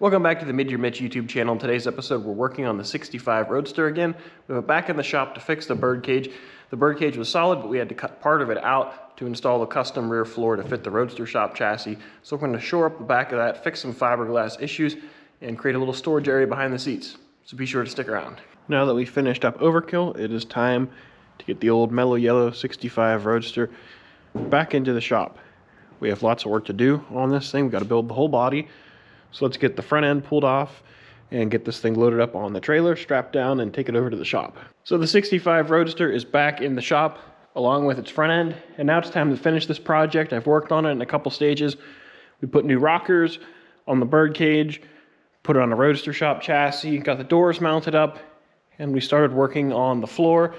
Welcome back to the Mid-Year Mitch YouTube channel. In today's episode, we're working on the 65 Roadster again. We have it back in the shop to fix the bird cage. The bird cage was solid, but we had to cut part of it out to install the custom rear floor to fit the Roadster shop chassis. So we're going to shore up the back of that, fix some fiberglass issues, and create a little storage area behind the seats. So be sure to stick around. Now that we finished up overkill, it is time to get the old mellow yellow 65 Roadster back into the shop. We have lots of work to do on this thing. We've got to build the whole body. So let's get the front end pulled off and get this thing loaded up on the trailer, strapped down, and take it over to the shop. So the 65 Roadster is back in the shop along with its front end, and now it's time to finish this project. I've worked on it in a couple stages. We put new rockers on the bird cage, put it on the Roadster shop chassis, got the doors mounted up, and we started working on the floor.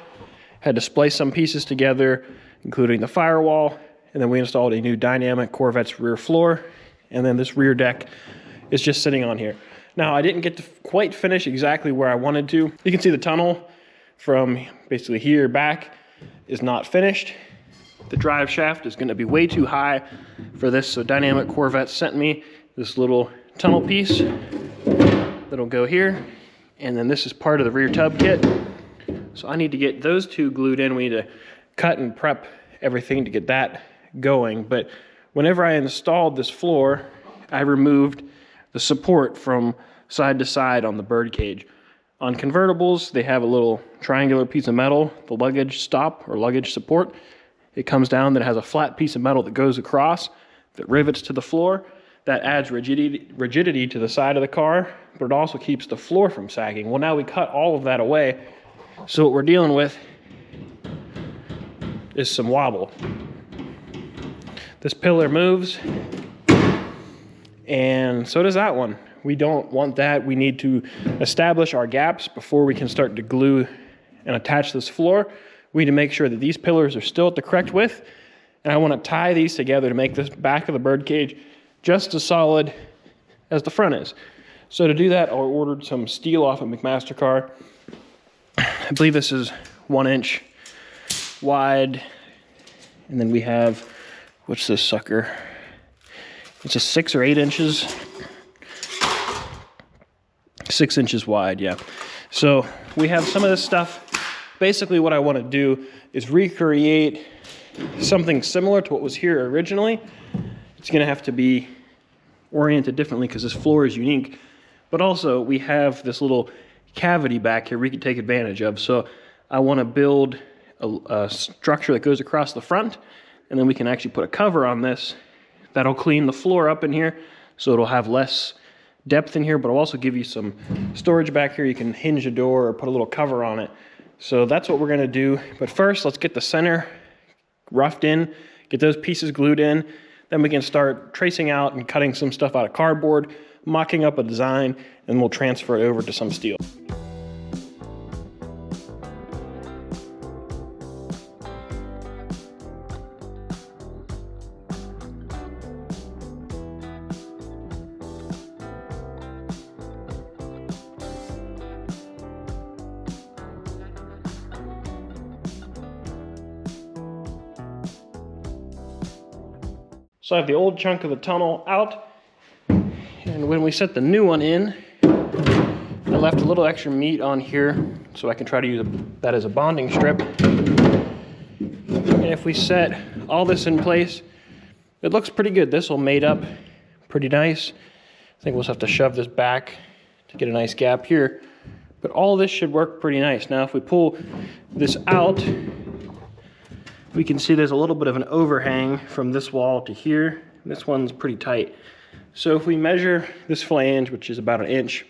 Had to splice some pieces together, including the firewall, and then we installed a new dynamic Corvette's rear floor, and then this rear deck is just sitting on here. Now, I didn't get to quite finish exactly where I wanted to. You can see the tunnel from basically here back is not finished. The drive shaft is gonna be way too high for this, so Dynamic Corvette sent me this little tunnel piece that'll go here, and then this is part of the rear tub kit. So I need to get those two glued in. We need to cut and prep everything to get that going. But whenever I installed this floor, I removed the support from side to side on the bird cage. On convertibles, they have a little triangular piece of metal, the luggage stop or luggage support. It comes down, that has a flat piece of metal that goes across, that rivets to the floor. That adds rigidity to the side of the car, but it also keeps the floor from sagging. Well, now we cut all of that away, so what we're dealing with is some wobble. This pillar moves, and so does that one. We don't want that. We need to establish our gaps before we can start to glue and attach this floor. We need to make sure that these pillars are still at the correct width, and I want to tie these together to make this back of the bird cage just as solid as the front is. So to do that, I ordered some steel off of McMaster-Carr. I believe this is 1 inch wide, and then we have, what's this sucker? It's a 6 or 8 inches. 6 inches wide, yeah. So we have some of this stuff. Basically what I want to do is recreate something similar to what was here originally. It's going to have to be oriented differently because this floor is unique. But also we have this little cavity back here we can take advantage of. So I want to build a structure that goes across the front, and then we can actually put a cover on this that'll clean the floor up in here, so it'll have less depth in here, but it'll also give you some storage back here. You can hinge a door or put a little cover on it. So that's what we're gonna do. But first, let's get the center roughed in, get those pieces glued in, then we can start tracing out and cutting some stuff out of cardboard, mocking up a design, and we'll transfer it over to some steel. So I have the old chunk of the tunnel out, and when we set the new one in, I left a little extra meat on here so I can try to use that as a bonding strip. And if we set all this in place, it looks pretty good. This will mate up pretty nice. I think we'll just have to shove this back to get a nice gap here. But all this should work pretty nice. Now if we pull this out, we can see there's a little bit of an overhang from this wall to here. This one's pretty tight. So if we measure this flange, which is about 1 inch,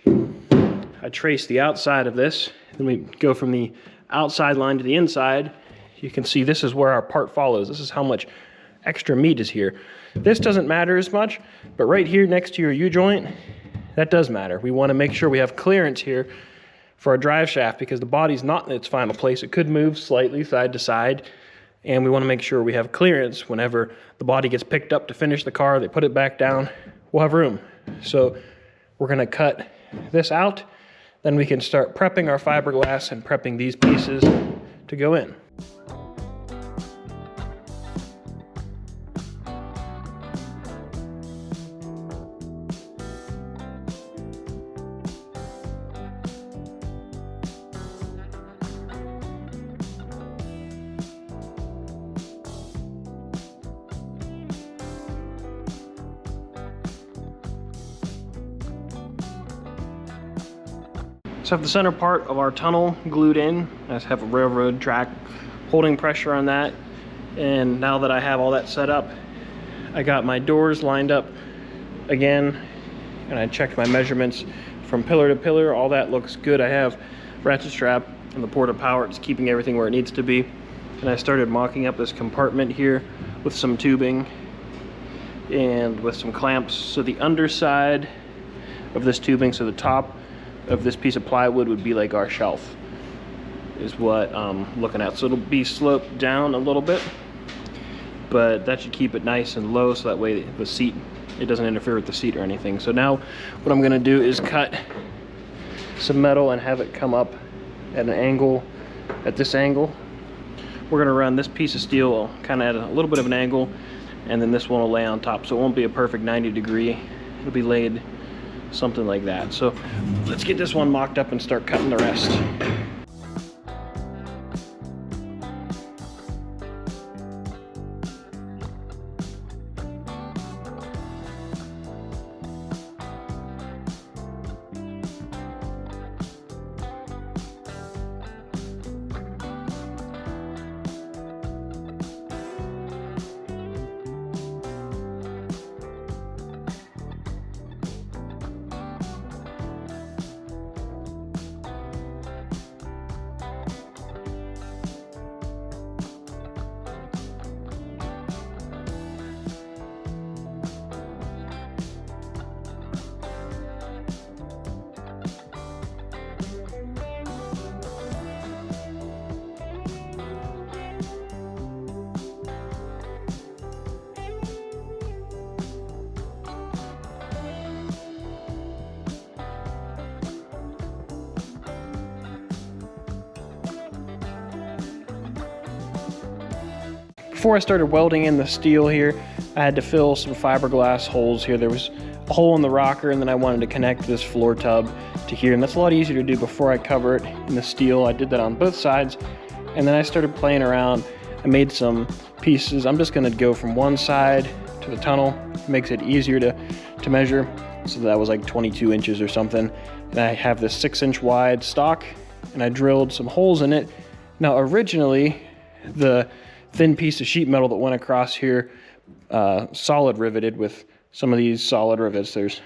I trace the outside of this, then we go from the outside line to the inside. You can see this is where our part follows. This is how much extra meat is here. This doesn't matter as much, but right here next to your U-joint, that does matter. We want to make sure we have clearance here for our drive shaft because the body's not in its final place. It could move slightly side to side, and we want to make sure we have clearance whenever the body gets picked up to finish the car. They put it back down, we'll have room. So we're going to cut this out, then we can start prepping our fiberglass and prepping these pieces to go in. So I have the center part of our tunnel glued in. I just have a railroad track holding pressure on that. And now that I have all that set up, I got my doors lined up again, and I checked my measurements from pillar to pillar. All that looks good. I have ratchet strap and the port of power. It's keeping everything where it needs to be. And I started mocking up this compartment here with some tubing and with some clamps. So the underside of this tubing, so the top of this piece of plywood would be like our shelf, is what I'm looking at. So it'll be sloped down a little bit, but that should keep it nice and low, so that way the seat, it doesn't interfere with the seat or anything. So now what I'm gonna do is cut some metal and have it come up at an angle, at this angle. We're gonna run this piece of steel kind of at a little bit of an angle, and then this one will lay on top. So it won't be a perfect 90 degree. It'll be laid something like that. So let's get this one mocked up and start cutting the rest. Before I started welding in the steel here, I had to fill some fiberglass holes here. There was a hole in the rocker, and then I wanted to connect this floor tub to here, and that's a lot easier to do before I cover it in the steel. I did that on both sides, and then I started playing around. I made some pieces. I'm just gonna go from one side to the tunnel. It makes it easier to measure. So that was like 22 inches or something. And I have this 6-inch wide stock, and I drilled some holes in it. Now originally, the thin piece of sheet metal that went across here, solid riveted with some of these solid rivets. There's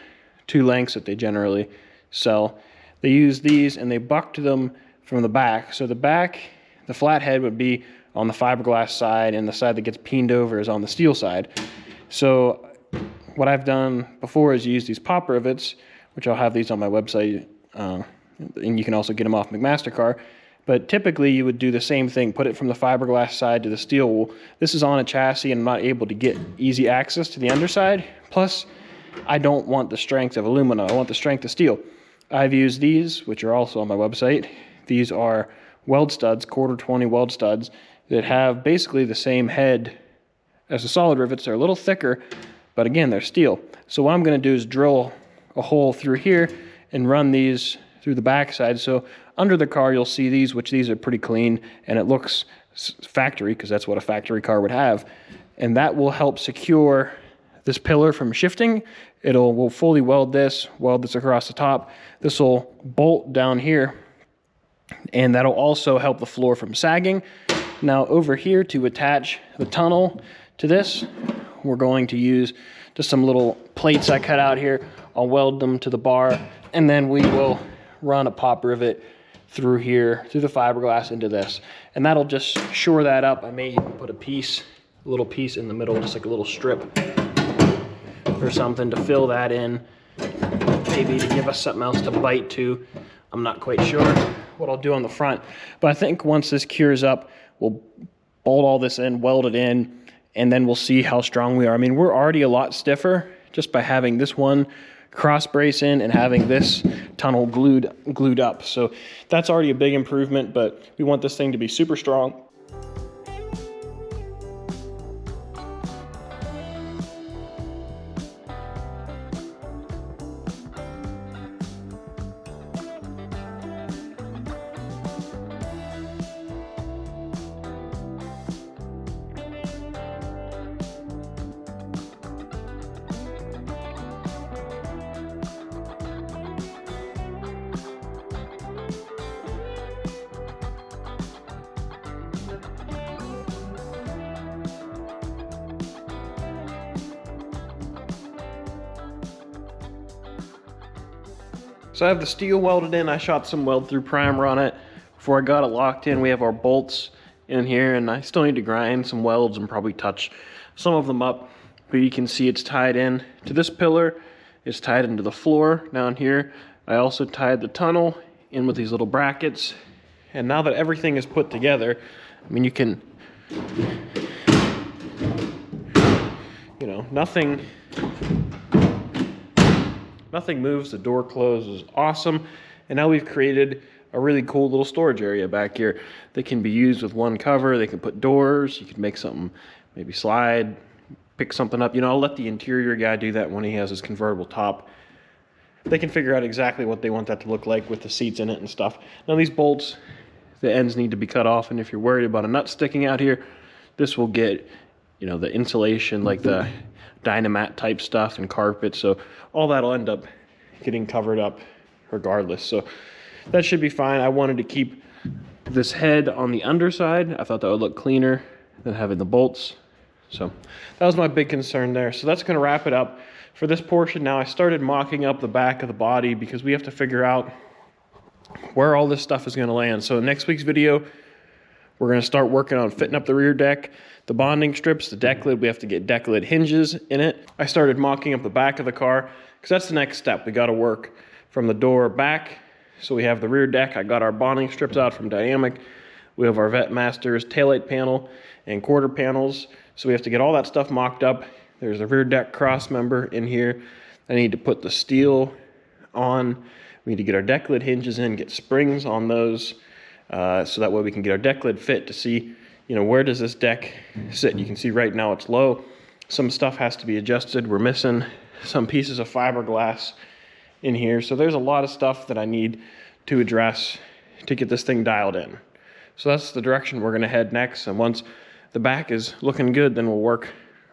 2 lengths that they generally sell. They use these and they bucked them from the back. So the back, the flat head would be on the fiberglass side, and the side that gets peened over is on the steel side. So what I've done before is use these pop rivets, which I'll have these on my website, and you can also get them off McMaster-Carr. But typically you would do the same thing, put it from the fiberglass side to the steel wool. This is on a chassis and I'm not able to get easy access to the underside. Plus, I don't want the strength of aluminum, I want the strength of steel. I've used these, which are also on my website. These are weld studs, 1/4-20 weld studs, that have basically the same head as the solid rivets. They're a little thicker, but again, they're steel. So what I'm gonna do is drill a hole through here and run these through the backside. So under the car, you'll see these, which these are pretty clean, and it looks factory, because that's what a factory car would have. And that will help secure this pillar from shifting. We'll fully weld this across the top. This will bolt down here, and that'll also help the floor from sagging. Now over here, to attach the tunnel to this, we're going to use just some little plates I cut out here. I'll weld them to the bar, and then we will run a pop rivet through here, through the fiberglass into this. And that'll just shore that up. I may even put a little piece in the middle, just like a little strip or something to fill that in. Maybe to give us something else to bite to. I'm not quite sure what I'll do on the front. But I think once this cures up, we'll bolt all this in, weld it in, and then we'll see how strong we are. I mean, we're already a lot stiffer just by having this one cross brace in and having this tunnel glued up. So that's already a big improvement, but we want this thing to be super strong. So I have the steel welded in. I shot some weld through primer on it before I got it locked in. We have our bolts in here, and I still need to grind some welds and probably touch some of them up. But you can see it's tied in to this pillar. It's tied into the floor down here. I also tied the tunnel in with these little brackets. And now that everything is put together, I mean, you can, you know, nothing moves, the door closes, awesome. And now we've created a really cool little storage area back here that can be used with one cover. They can put doors, you can make something, maybe slide, pick something up. You know, I'll let the interior guy do that when he has his convertible top. They can figure out exactly what they want that to look like with the seats in it and stuff. Now these bolts, the ends need to be cut off, and if you're worried about a nut sticking out here, this will get, you know, the insulation, like the Dynamat type stuff and carpet, so all that'll end up getting covered up regardless. So that should be fine. I wanted to keep this head on the underside. I thought that would look cleaner than having the bolts. So that was my big concern there. So that's going to wrap it up for this portion. Now I started mocking up the back of the body because we have to figure out where all this stuff is going to land. So in next week's video, we're going to start working on fitting up the rear deck, the bonding strips, the deck lid. We have to get deck lid hinges in it. I started mocking up the back of the car because that's the next step. We got to work from the door back. So we have the rear deck. I got our bonding strips out from Dynamic. We have our Vet Masters taillight panel and quarter panels. So we have to get all that stuff mocked up. There's a rear deck cross member in here. I need to put the steel on. We need to get our deck lid hinges in, get springs on those, so that way we can get our deck lid fit to see, you know, where does this deck sit. You can see right now it's low. Some stuff has to be adjusted. We're missing some pieces of fiberglass in here. So there's a lot of stuff that I need to address to get this thing dialed in. So that's the direction we're gonna head next. And once the back is looking good, then we'll work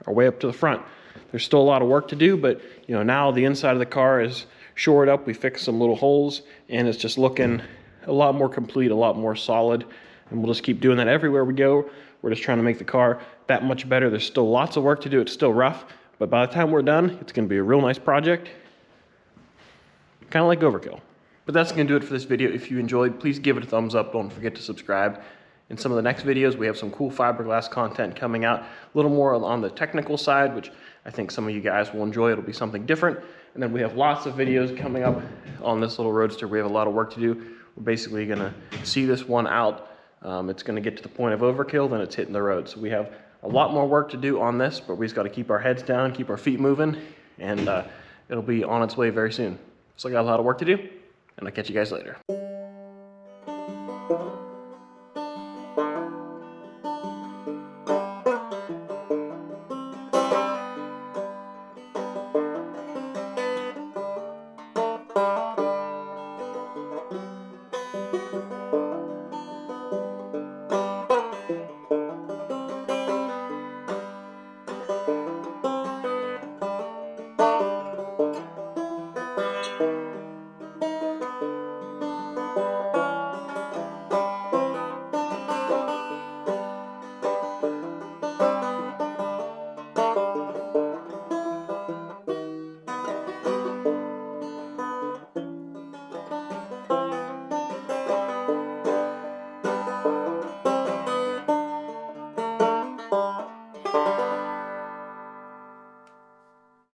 our way up to the front. There's still a lot of work to do, but you know, now the inside of the car is shored up. We fixed some little holes, and it's just looking a lot more complete, a lot more solid. And we'll just keep doing that everywhere we go. We're just trying to make the car that much better. There's still lots of work to do. It's still rough, but by the time we're done, it's gonna be a real nice project. Kind of like overkill. But that's gonna do it for this video. If you enjoyed, please give it a thumbs up. Don't forget to subscribe. In some of the next videos, we have some cool fiberglass content coming out, a little more on the technical side, which I think some of you guys will enjoy. It'll be something different. And then we have lots of videos coming up on this little Roadster. We have a lot of work to do. We're basically gonna see this one out. It's gonna get to the point of overkill, then it's hitting the road. So we have a lot more work to do on this, but we just gotta keep our heads down, keep our feet moving, and it'll be on its way very soon. So I got a lot of work to do, and I'll catch you guys later.